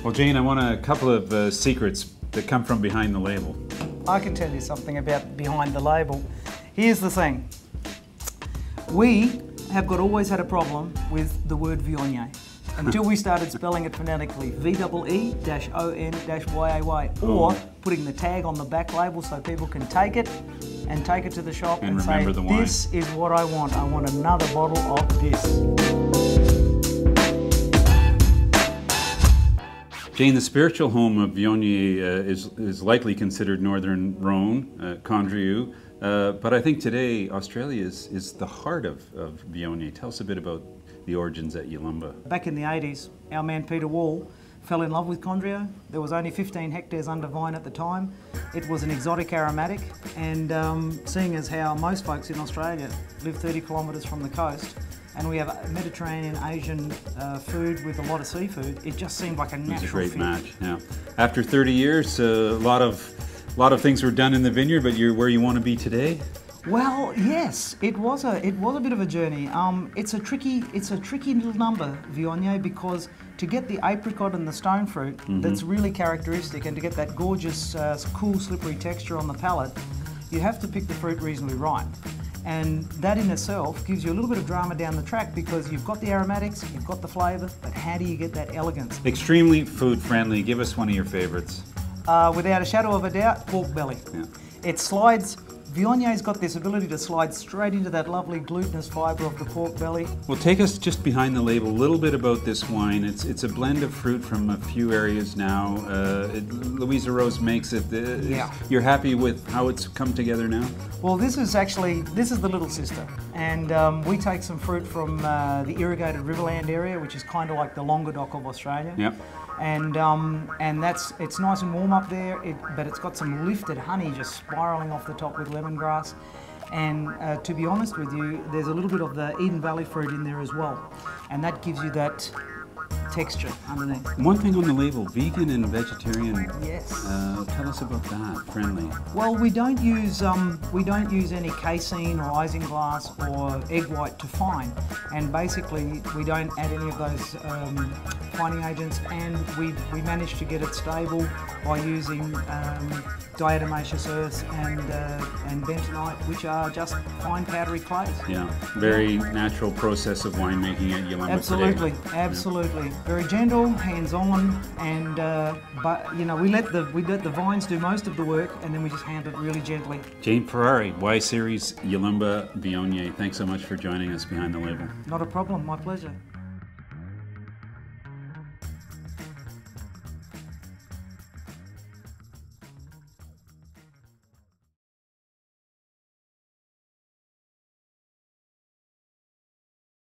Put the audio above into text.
Well, Jane, I want a couple of secrets that come from behind the label. I can tell you something about behind the label. Here's the thing. We have always had a problem with the word Viognier until we started spelling it phonetically, V-E-E-O-N-Y-A-Y, or putting the tag on the back label so people can take it to the shop and say, this is what I want another bottle of this. Jane, the spiritual home of Viognier is likely considered Northern Rhone, Condrieu, but I think today Australia is the heart of Viognier. Tell us a bit about the origins at Yalumba. Back in the 80s, our man Peter Wall fell in love with Condrieu. There was only 15 hectares under vine at the time. It was an exotic aromatic, and seeing as how most folks in Australia live 30 kilometres from the coast, and we have Mediterranean, Asian food with a lot of seafood, it just seemed like a natural fit. It's a great match, yeah. After 30 years, a lot of things were done in the vineyard, but you're where you want to be today? Well, yes, it was a bit of a journey. It's a tricky little number, Viognier, because to get the apricot and the stone fruit that's really characteristic, and to get that gorgeous, cool, slippery texture on the palate, you have to pick the fruit reasonably ripe. And that in itself gives you a little bit of drama down the track, because you've got the aromatics, you've got the flavour, but how do you get that elegance? Extremely food friendly. Give us one of your favourites. Without a shadow of a doubt, pork belly. Yeah. It slides. Viogner's got this ability to slide straight into that lovely glutinous fibre of the pork belly. Well, take us just behind the label, a little bit about this wine. It's a blend of fruit from a few areas now. Louisa Rose makes it. Yeah. You're happy with how it's come together now? Well, this is the little sister. And we take some fruit from the irrigated Riverland area, which is kind of like the Languedoc of Australia. Yep. And it's nice and warm up there, but it's got some lifted honey just spiralling off the top with lemongrass. And to be honest with you, there's a little bit of the Eden Valley fruit in there as well. And that gives you that texture underneath. One thing on the label, vegan and vegetarian. Yes. Tell us about that. Friendly. Well, we don't use any casein or isinglass or egg white to fine, and basically we don't add any of those fining agents, and we managed to get it stable by using diatomaceous earth and bentonite, which are just fine powdery clays. Yeah, very natural process of winemaking at Yalumba. Absolutely, today. Absolutely. Yeah. Very gentle, hands-on, and but you know, we let the vines do most of the work, and then we just handle it really gently. Jane Ferrari, Y Series Yalumba Viognier. Thanks so much for joining us behind the label. Not a problem. My pleasure.